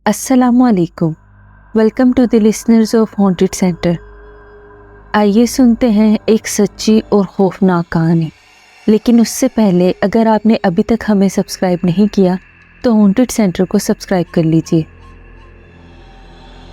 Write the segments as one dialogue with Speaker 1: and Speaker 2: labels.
Speaker 1: अस्सलाम वालेकुम। Welcome to the listeners of haunted centre. आइए सुनते हैं एक सच्ची और खौफनाक कहानी। लेकिन उससे पहले अगर आपने अभी तक हमें सब्सक्राइब नहीं किया तो हॉन्टेड सेंटर को सब्सक्राइब कर लीजिए।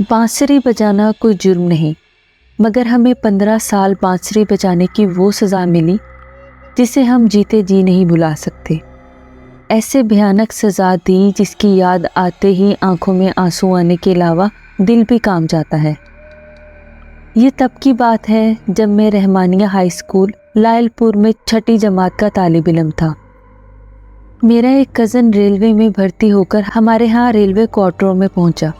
Speaker 1: बांसुरी बजाना कोई जुर्म नहीं, मगर हमें 15 साल बांसुरी बजाने की वो सज़ा मिली जिसे हम जीते जी नहीं भुला सकते। ऐसे भयानक सज़ा दी जिसकी याद आते ही आंखों में आंसू आने के अलावा दिल भी काम जाता है। ये तब की बात है जब मैं रहमानिया हाई स्कूल लायलपुर में 6ठी जमात का तालिब इल्म था। मेरा एक कज़न रेलवे में भर्ती होकर हमारे यहाँ रेलवे क्वार्टरों में पहुँचा।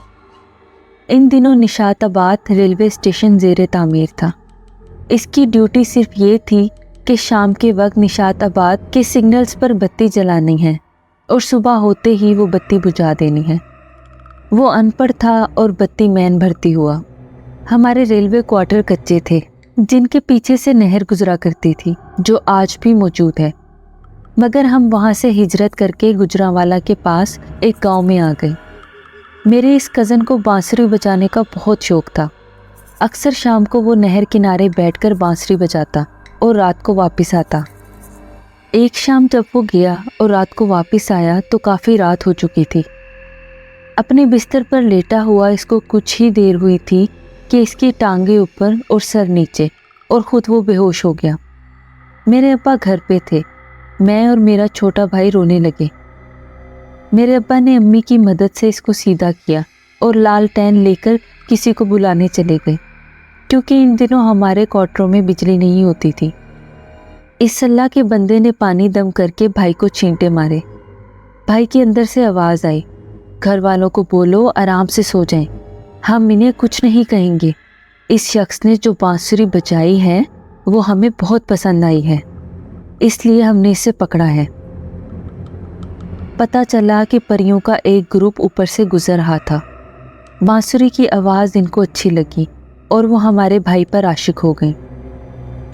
Speaker 1: इन दिनों निशाताबाद रेलवे स्टेशन ज़ेरे तामीर था। इसकी ड्यूटी सिर्फ ये थी कि शाम के वक्त निशाताबाद के सिग्नल्स पर बत्ती जलानी है और सुबह होते ही वो बत्ती बुझा देनी है। वो अनपढ़ था और बत्ती मैन भर्ती हुआ। हमारे रेलवे क्वार्टर कच्चे थे जिनके पीछे से नहर गुजरा करती थी जो आज भी मौजूद है, मगर हम वहाँ से हिजरत करके गुजरांवाला के पास एक गांव में आ गए। मेरे इस कज़न को बांसुरी बजाने का बहुत शौक़ था। अक्सर शाम को वो नहर किनारे बैठकर बांसुरी बजाता और रात को वापस आता। एक शाम जब वो गया और रात को वापस आया तो काफ़ी रात हो चुकी थी। अपने बिस्तर पर लेटा हुआ इसको कुछ ही देर हुई थी कि इसकी टांगे ऊपर और सर नीचे और ख़ुद वो बेहोश हो गया। मेरे अब्बा घर पे थे। मैं और मेरा छोटा भाई रोने लगे। मेरे अब्बा ने अम्मी की मदद से इसको सीधा किया और लालटेन लेकर किसी को बुलाने चले गए, क्योंकि इन दिनों हमारे क्वार्टरों में बिजली नहीं होती थी। इस अल्लाह के बंदे ने पानी दम करके भाई को छींटे मारे। भाई के अंदर से आवाज़ आई, घर वालों को बोलो आराम से सो जाएं, हम इन्हें कुछ नहीं कहेंगे। इस शख्स ने जो बांसुरी बजाई है वो हमें बहुत पसंद आई है, इसलिए हमने इसे पकड़ा है। पता चला कि परियों का एक ग्रुप ऊपर से गुजर रहा था। बांसुरी की आवाज़ इनको अच्छी लगी और वो हमारे भाई पर आशिक हो गए।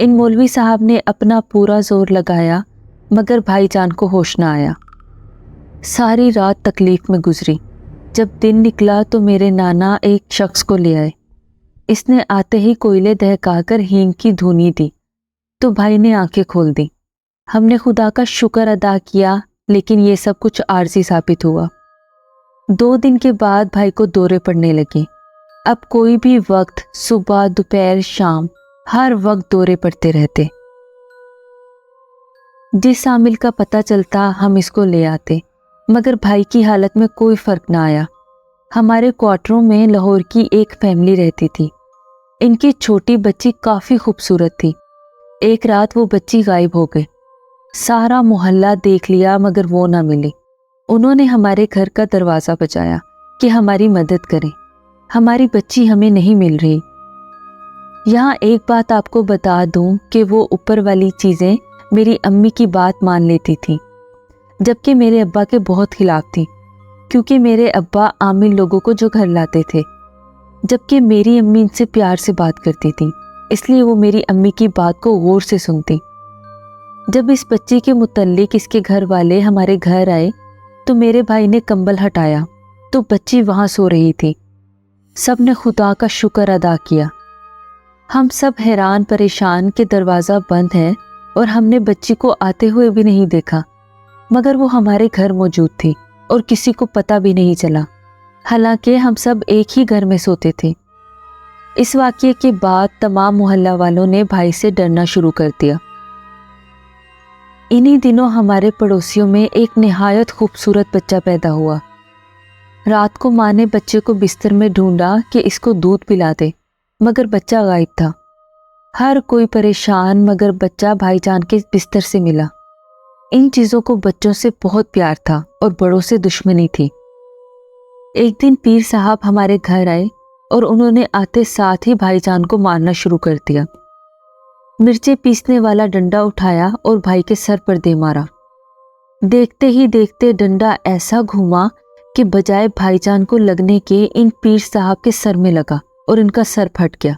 Speaker 1: इन मौलवी साहब ने अपना पूरा जोर लगाया, मगर भाईजान को होश न आया। सारी रात तकलीफ़ में गुजरी। जब दिन निकला तो मेरे नाना एक शख्स को ले आए। इसने आते ही कोयले दहकाकर हींग की धुनी दी तो भाई ने आंखें खोल दी। हमने खुदा का शुक्र अदा किया, लेकिन ये सब कुछ आर्जी साबित हुआ। 2 दिन के बाद भाई को दौरे पड़ने लगे। अब कोई भी वक्त, सुबह दोपहर शाम, हर वक्त दौरे पड़ते रहते। जिस आमिल का पता चलता हम इसको ले आते, मगर भाई की हालत में कोई फ़र्क ना आया। हमारे क्वार्टरों में लाहौर की एक फैमिली रहती थी। इनकी छोटी बच्ची काफ़ी खूबसूरत थी। एक रात वो बच्ची गायब हो गई। सारा मोहल्ला देख लिया मगर वो ना मिली। उन्होंने हमारे घर का दरवाज़ा बजाया कि हमारी मदद करें, हमारी बच्ची हमें नहीं मिल रही। यहाँ एक बात आपको बता दूं कि वो ऊपर वाली चीज़ें मेरी अम्मी की बात मान लेती थी, जबकि मेरे अब्बा के बहुत खिलाफ थी, क्योंकि मेरे अब्बा आमिल लोगों को जो घर लाते थे, जबकि मेरी अम्मी इनसे प्यार से बात करती थी, इसलिए वो मेरी अम्मी की बात को गौर से सुनती। जब इस बच्ची के मुतल्लिक इसके घर वाले हमारे घर आए तो मेरे भाई ने कंबल हटाया तो बच्ची वहाँ सो रही थी। सब ने खुदा का शुक्र अदा किया। हम सब हैरान परेशान कि दरवाज़ा बंद है और हमने बच्ची को आते हुए भी नहीं देखा, मगर वो हमारे घर मौजूद थी और किसी को पता भी नहीं चला, हालांकि हम सब एक ही घर में सोते थे। इस वाक़ये के बाद तमाम मोहल्ला वालों ने भाई से डरना शुरू कर दिया। इन्हीं दिनों हमारे पड़ोसियों में एक निहायत खूबसूरत बच्चा पैदा हुआ। रात को माँ ने बच्चे को बिस्तर में ढूंढा कि इसको दूध पिला दे, मगर बच्चा गायब था। हर कोई परेशान, मगर बच्चा भाईजान के बिस्तर से मिला। इन चीज़ों को बच्चों से बहुत प्यार था और बड़ों से दुश्मनी थी। एक दिन पीर साहब हमारे घर आए और उन्होंने आते साथ ही भाईजान को मारना शुरू कर दिया। मिर्चें पीसने वाला डंडा उठाया और भाई के सर पर दे मारा। देखते ही देखते डंडा ऐसा घूमा कि बजाय भाईजान को लगने के इन पीर साहब के सर में लगा और इनका सर फट गया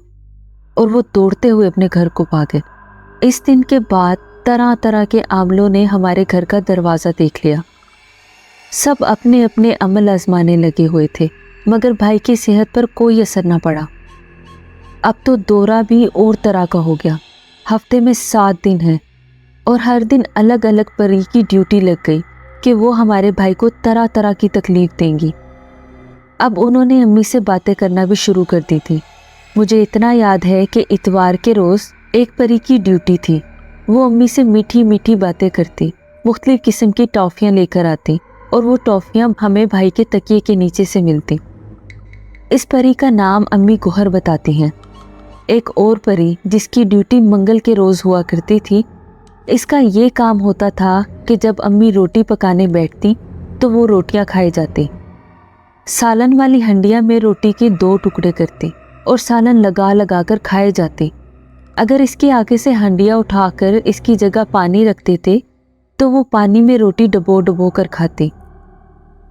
Speaker 1: और वो दौड़ते हुए अपने घर को भागे। इस दिन के बाद तरह तरह के आमलों ने हमारे घर का दरवाज़ा देख लिया। सब अपने अपने अमल आजमाने लगे हुए थे मगर भाई की सेहत पर कोई असर ना पड़ा। अब तो दौरा भी और तरह का हो गया। हफ्ते में 7 दिन हैं और हर दिन अलग अलग परी की ड्यूटी लग गई कि वो हमारे भाई को तरह तरह की तकलीफ देंगी। अब उन्होंने अम्मी से बातें करना भी शुरू कर दी थी। मुझे इतना याद है कि इतवार के रोज़ एक परी की ड्यूटी थी। वो अम्मी से मीठी मीठी बातें करती, मुख्तलिफ किस्म की टॉफ़ियाँ लेकर आती और वो टॉफ़ियाँ हमें भाई के तकिए के नीचे से मिलती। इस परी का नाम अम्मी गोहर बताती हैं। एक और परी जिसकी ड्यूटी मंगल के रोज़ हुआ करती थी, इसका ये काम होता था कि जब अम्मी रोटी पकाने बैठती तो वो रोटियां खाई जाती। सालन वाली हंडिया में रोटी के 2 टुकड़े करती और सालन लगा लगा कर खाए जाते। अगर इसके आगे से हंडिया उठाकर इसकी जगह पानी रखते थे तो वो पानी में रोटी डबो डबो कर खाती।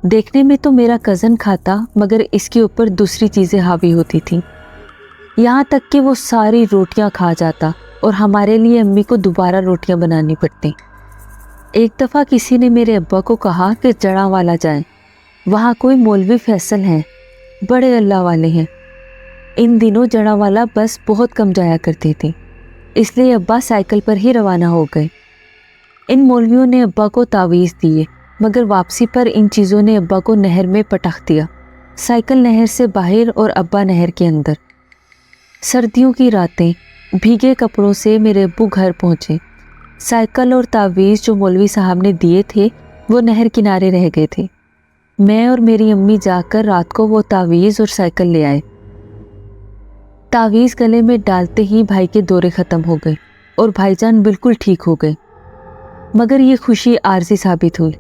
Speaker 1: देखने में तो मेरा कज़न खाता, मगर इसके ऊपर दूसरी चीज़ें हावी होती थीं। यहाँ तक कि वो सारी रोटियाँ खा जाता और हमारे लिए अम्मी को दोबारा रोटियाँ बनानी पड़ती। एक दफ़ा किसी ने मेरे अब्बा को कहा कि जड़ांवाला जाएं, वहाँ कोई मौलवी फैसल हैं, बड़े अल्लाह वाले हैं। इन दिनों जड़ांवाला बस बहुत कम जाया करती थी, इसलिए अब्बा साइकिल पर ही रवाना हो गए। इन मौलवियों ने अब्बा को तावीज़ दिए, मगर वापसी पर इन चीज़ों ने अब्बा को नहर में पटक दिया। साइकिल नहर से बाहर और अब्बा नहर के अंदर। सर्दियों की रातें, भीगे कपड़ों से मेरे अब्बू घर पहुँचे। साइकिल और तावीज़ जो मौलवी साहब ने दिए थे वो नहर किनारे रह गए थे। मैं और मेरी अम्मी जाकर रात को वो तावीज़ और साइकिल ले आए। तावीज़ गले में डालते ही भाई के दौरे ख़त्म हो गए और भाईजान बिल्कुल ठीक हो गए। मगर ये खुशी आर्जी साबित हुई।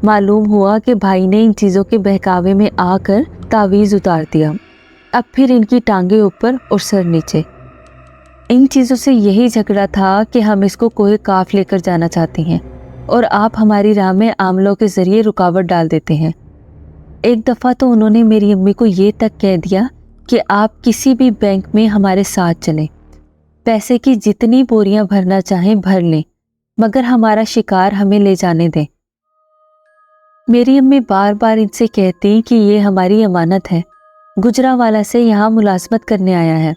Speaker 1: मालूम हुआ कि भाई ने इन चीज़ों के बहकावे में आकर तावीज़ उतार दिया। अब फिर इनकी टांगे ऊपर और सर नीचे। इन चीज़ों से यही झगड़ा था कि हम इसको कोई काफ लेकर जाना चाहते हैं और आप हमारी राह में आमलों के ज़रिए रुकावट डाल देते हैं। एक दफ़ा तो उन्होंने मेरी अम्मी को ये तक कह दिया कि आप किसी भी बैंक में हमारे साथ चलें, पैसे की जितनी बोरियां भरना चाहें भर लें, मगर हमारा शिकार हमें ले जाने दें। मेरी अम्मी बार बार इनसे कहती कि ये हमारी अमानत है, गुजरांवाला से यहाँ मुलाजमत करने आया है।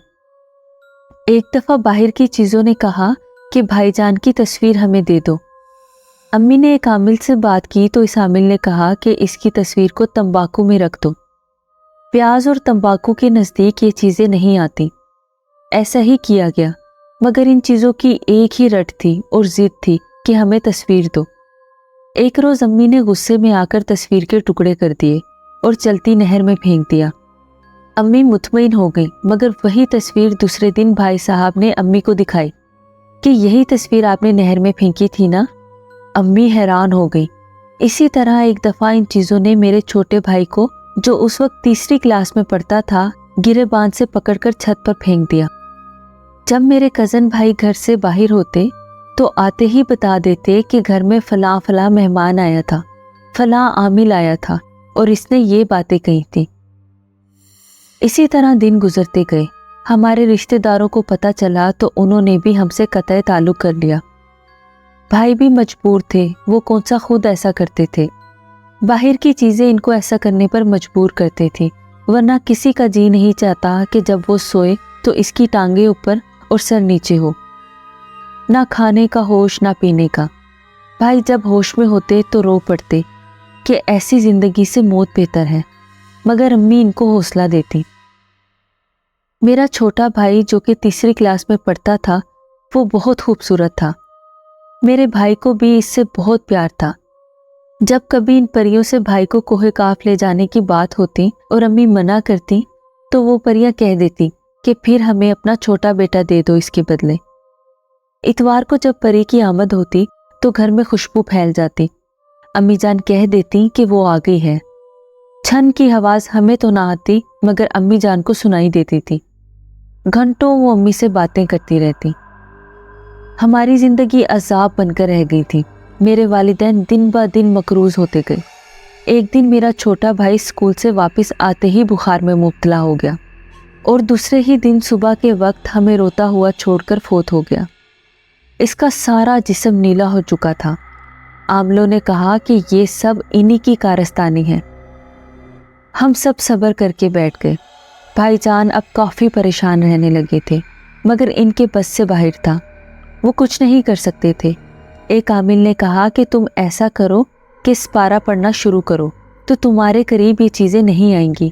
Speaker 1: एक दफ़ा बाहर की चीज़ों ने कहा कि भाईजान की तस्वीर हमें दे दो। अम्मी ने एक आमिल से बात की तो इस आमिल ने कहा कि इसकी तस्वीर को तंबाकू में रख दो। प्याज और तंबाकू के नज़दीक ये चीज़ें नहीं आती। ऐसा ही किया गया, मगर इन चीज़ों की एक ही रट थी और ज़िद थी कि हमें तस्वीर दो। एक रोज़ अम्मी ने गुस्से में आकर तस्वीर के टुकड़े कर दिए और चलती नहर में फेंक दिया। अम्मी मुतमईन हो गई, मगर वही तस्वीर दूसरे दिन भाई साहब ने अम्मी को दिखाई कि यही तस्वीर आपने नहर में फेंकी थी ना। अम्मी हैरान हो गई। इसी तरह एक दफ़ा इन चीज़ों ने मेरे छोटे भाई को, जो उस वक्त तीसरी क्लास में पढ़ता था, गिरेबान से पकड़कर छत पर फेंक दिया। जब मेरे कज़न भाई घर से बाहर होते तो आते ही बता देते कि घर में फलां फलां मेहमान आया था, फलां आमिल आया था और इसने ये बातें कही थी। इसी तरह दिन गुजरते गए। हमारे रिश्तेदारों को पता चला तो उन्होंने भी हमसे कतई ताल्लुक़ कर लिया। भाई भी मजबूर थे, वो कौन सा खुद ऐसा करते थे। बाहर की चीज़ें इनको ऐसा करने पर मजबूर करते थे, वरना किसी का जी नहीं चाहता कि जब वो सोए तो इसकी टांगे ऊपर और सर नीचे हो। ना खाने का होश ना पीने का। भाई जब होश में होते तो रो पड़ते कि ऐसी ज़िंदगी से मौत बेहतर है, मगर अम्मी इनको हौसला देती। मेरा छोटा भाई जो कि तीसरी क्लास में पढ़ता था, वो बहुत खूबसूरत था। मेरे भाई को भी इससे बहुत प्यार था। जब कभी इन परियों से भाई को कोहे काफ ले जाने की बात होती और अम्मी मना करती तो वो परियां कह देती कि फिर हमें अपना छोटा बेटा दे दो इसके बदले। इतवार को जब परी की आमद होती तो घर में खुशबू फैल जाती। अम्मी जान कह देती कि वो आ गई है। छन की आवाज़ हमें तो ना आती, मगर अम्मी जान को सुनाई देती थी। घंटों वो अम्मी से बातें करती रहती। हमारी ज़िंदगी अजाब बनकर रह गई थी। मेरे वालिदैन दिन ब दिन मकरूज़ होते गए। एक दिन मेरा छोटा भाई स्कूल से वापस आते ही बुखार में मुब्तला हो गया और दूसरे ही दिन सुबह के वक्त हमें रोता हुआ छोड़कर फोत हो गया। इसका सारा जिस्म नीला हो चुका था। आमलों ने कहा कि ये सब इन्हीं की कारस्तानी है। ہم سب صبر کر کے بیٹھ گئے۔ بھائی جان اب کافی پریشان رہنے لگے تھے، مگر ان کے بس سے باہر تھا، وہ کچھ نہیں کر سکتے تھے۔ ایک عامل نے کہا کہ تم ایسا کرو کہ سپارہ پڑھنا شروع کرو تو تمہارے قریب یہ چیزیں نہیں آئیں گی۔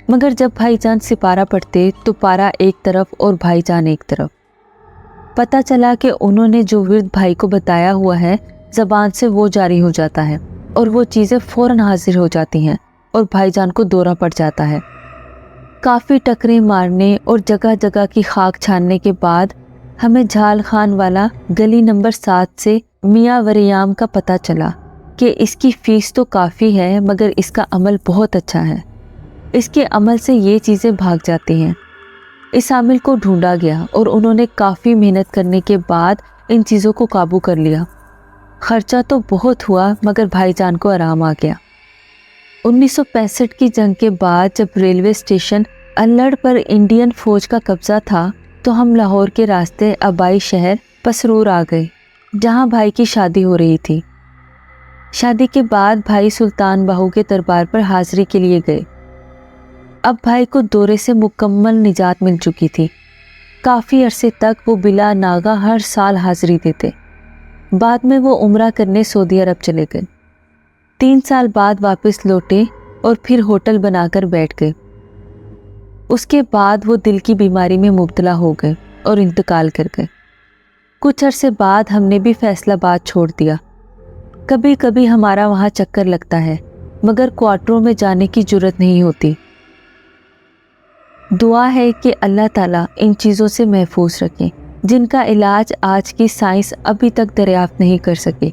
Speaker 1: مگر جب بھائی جان سپارہ پڑھتے تو پارا ایک طرف اور بھائی جان ایک طرف۔ پتہ چلا کہ انہوں نے جو ورد بھائی کو بتایا ہوا ہے زبان سے وہ جاری ہو جاتا ہے اور وہ چیزیں فوراً حاضر ہو جاتی ہیں اور بھائی جان کو دورہ پڑ جاتا ہے۔ کافی ٹکریں مارنے اور جگہ جگہ کی خاک چھاننے کے بعد ہمیں جھال خان والا گلی نمبر 7 سے میاں وریام کا پتہ چلا کہ اس کی فیس تو کافی ہے مگر اس کا عمل بہت اچھا ہے، اس کے عمل سے یہ چیزیں بھاگ جاتی ہیں۔ اس عامل کو ڈھونڈا گیا اور انہوں نے کافی محنت کرنے کے بعد ان چیزوں کو قابو کر لیا۔ خرچہ تو بہت ہوا مگر بھائی جان کو آرام آ گیا۔ 1965 کی جنگ کے بعد جب ریلوے اسٹیشن الڑ پر انڈین فوج کا قبضہ تھا تو ہم لاہور کے راستے آبائی شہر پسرور آ گئے، جہاں بھائی کی شادی ہو رہی تھی۔ شادی کے بعد بھائی سلطان باہو کے دربار پر حاضری کے لیے گئے۔ اب بھائی کو دورے سے مکمل نجات مل چکی تھی۔ کافی عرصے تک وہ بلا ناغہ ہر سال حاضری دیتے۔ بعد میں وہ عمرہ کرنے سعودی عرب چلے گئے۔ 3 سال بعد واپس لوٹے اور پھر ہوٹل بنا کر بیٹھ گئے۔ اس کے بعد وہ دل کی بیماری میں مبتلا ہو گئے اور انتقال کر گئے۔ کچھ عرصے بعد ہم نے بھی فیصل آباد چھوڑ دیا۔ کبھی کبھی ہمارا وہاں چکر لگتا ہے مگر کوارٹروں میں جانے کی جرت نہیں ہوتی۔ دعا ہے کہ اللہ تعالیٰ ان چیزوں سے محفوظ رکھیں جن کا علاج آج کی سائنس ابھی تک دریافت نہیں کر سکی۔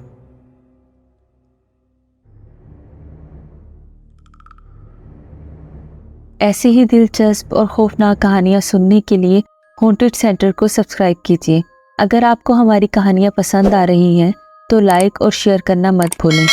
Speaker 1: ایسی ہی دلچسپ اور خوفناک کہانیاں سننے کے لیے ہانٹڈ سینٹر کو سبسکرائب کیجیے۔ اگر آپ کو ہماری کہانیاں پسند آ رہی ہیں تو لائک اور شیئر کرنا مت بھولیں۔